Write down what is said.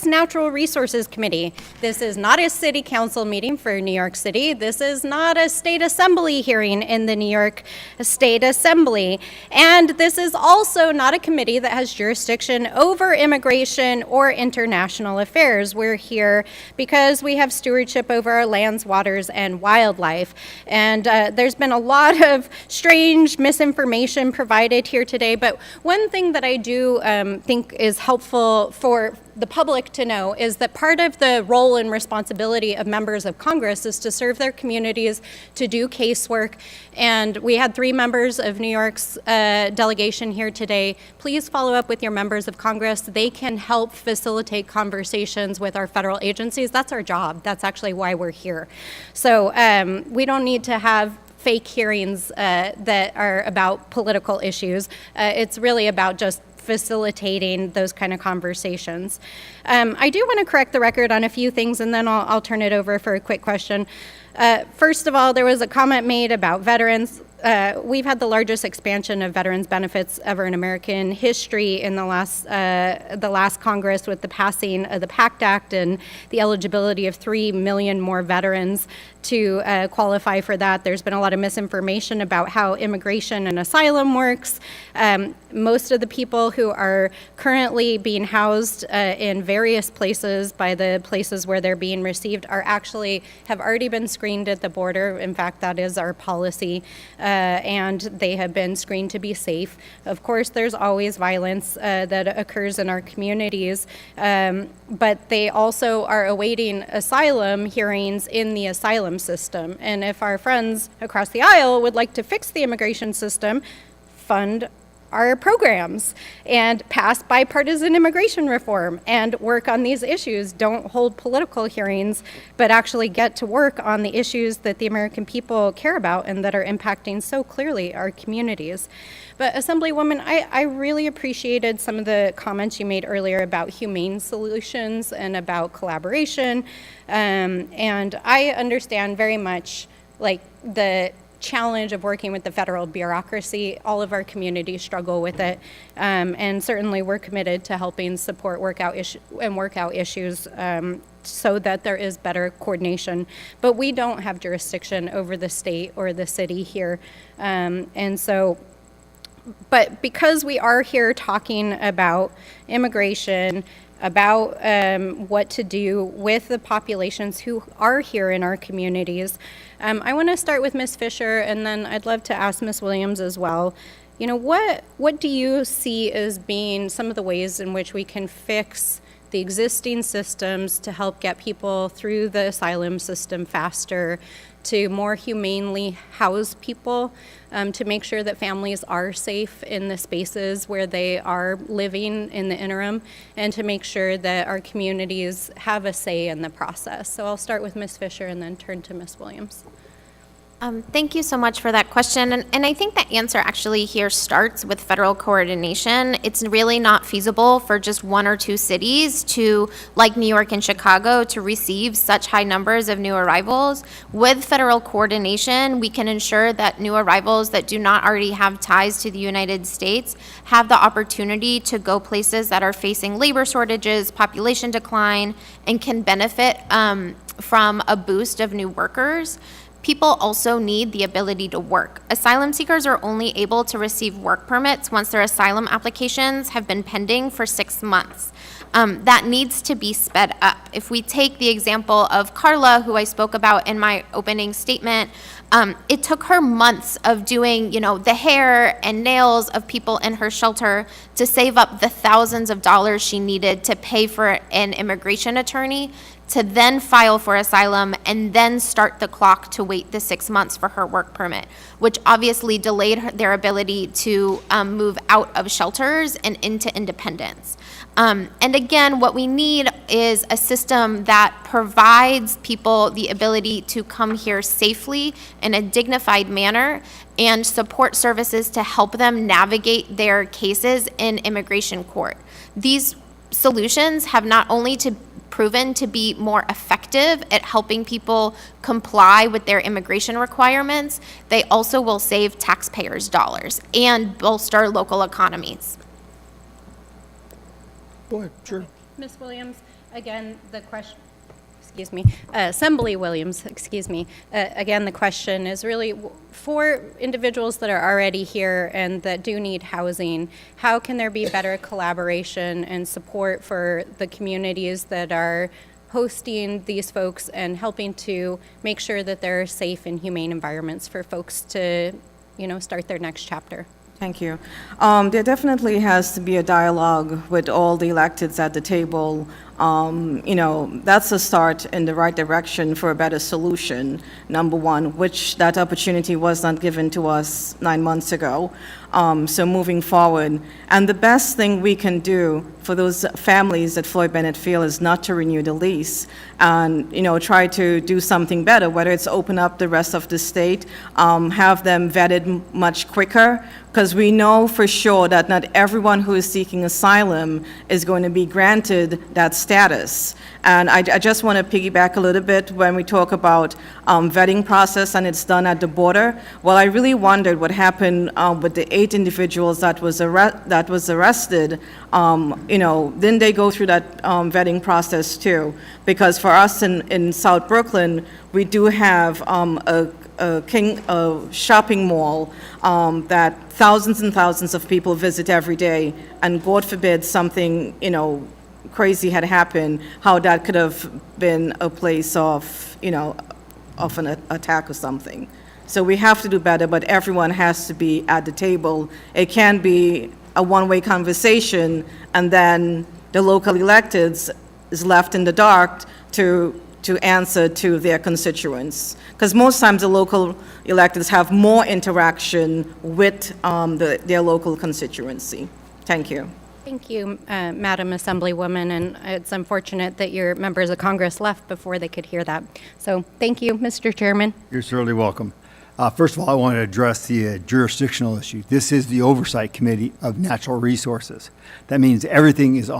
Natural Resources Committee. This is not a city council meeting for New York City. This is not a state assembly hearing in the New York State Assembly. And this is also not a committee that has jurisdiction over immigration or international affairs. We're here because we have stewardship over our lands, waters, and wildlife. And there's been a lot of strange misinformation provided here today, but one thing that I do think is helpful for the public to know is that part of the role and responsibility of members of Congress is to serve their communities, to do casework. And we had 3 members of New York's delegation here today. Please follow up with your members of Congress. They can help facilitate conversations with our federal agencies. That's our job. That's actually why we're here. So we don't need to have fake hearings that are about political issues. It's really about just facilitating those kind of conversations. I do want to correct the record on a few things, and then I'll turn it over for a quick question. First of all, there was a comment made about veterans. We've had the largest expansion of veterans benefits ever in American history in the last Congress, with the passing of the PACT Act and the eligibility of 3 million more veterans to qualify for that. There's been a lot of misinformation about how immigration and asylum works. Most of the people who are currently being housed in various places by the places where they're being received have already been screened at the border. In fact, that is our policy. And they have been screened to be safe. Of course, there's always violence that occurs in our communities, but they also are awaiting asylum hearings in the asylum system. And if our friends across the aisle would like to fix the immigration system, fund our programs and pass bipartisan immigration reform and work on these issues. Don't hold political hearings, but actually get to work on the issues that the American people care about and that are impacting so clearly our communities. But Assemblywoman, I really appreciated some of the comments you made earlier about humane solutions and about collaboration. And I understand very much like the challenge of working with the federal bureaucracy. All of our communities struggle with it, and certainly we're committed to helping support work out issues so that there is better coordination. But we don't have jurisdiction over the state or the city here, but because we are here talking about immigration, about what to do with the populations who are here in our communities. I want to start with Ms. Fisher, and then I'd love to ask Ms. Williams as well. You know, what do you see as being some of the ways in which we can fix the existing systems to help get people through the asylum system faster, to more humanely house people, to make sure that families are safe in the spaces where they are living in the interim, and to make sure that our communities have a say in the process. So I'll start with Ms. Fisher and then turn to Ms. Williams. Thank you so much for that question. And I think the answer actually here starts with federal coordination. It's really not feasible for just 1 or 2 cities to, like New York and Chicago, to receive such high numbers of new arrivals. With federal coordination, we can ensure that new arrivals that do not already have ties to the United States have the opportunity to go places that are facing labor shortages, population decline, and can benefit from a boost of new workers. People also need the ability to work. Asylum seekers are only able to receive work permits once their asylum applications have been pending for 6 months. That needs to be sped up. If we take the example of Carla, who I spoke about in my opening statement, it took her months of doing, the hair and nails of people in her shelter to save up the thousands of dollars she needed to pay for an immigration attorney, to then file for asylum and then start the clock to wait the 6 months for her work permit, which obviously delayed their ability to move out of shelters and into independence. And again, what we need is a system that provides people the ability to come here safely in a dignified manner, and support services to help them navigate their cases in immigration court. These solutions have not only proven to be more effective at helping people comply with their immigration requirements, they also will save taxpayers' dollars and bolster local economies. Go ahead, sure. Ms. Williams, Again, the question, excuse me, Assembly Williams, excuse me. Again, the question is really for individuals that are already here and that do need housing, how can there be better collaboration and support for the communities that are hosting these folks and helping to make sure that there are safe and humane environments for folks to, start their next chapter? Thank you. There definitely has to be a dialogue with all the electeds at the table. That's a start in the right direction for a better solution, number one, which that opportunity was not given to us 9 months ago. So moving forward, and the best thing we can do for those families that Floyd Bennett feel is not to renew the lease and, try to do something better, whether it's open up the rest of the state, have them vetted much quicker, because we know for sure that not everyone who is seeking asylum is going to be granted that status. And I just want to piggyback a little bit when we talk about vetting process and it's done at the border. Well, I really wondered what happened with the 8 individuals that was arrested. Didn't they go through that vetting process too? Because for us in South Brooklyn, we do have a shopping mall that thousands and thousands of people visit every day, and God forbid something, crazy had happened, how that could have been a place of an attack or something. So we have to do better, but everyone has to be at the table. It can't be a one-way conversation, and then the local electeds is left in the dark to answer to their constituents. Because most times the local electeds have more interaction with their local constituency. Thank you. Thank you, Madam Assemblywoman, and it's unfortunate that your members of Congress left before they could hear that. So thank you, Mr. Chairman. You're certainly welcome. First of all, I want to address the jurisdictional issue. This is the Oversight Committee of Natural Resources. That means everything is on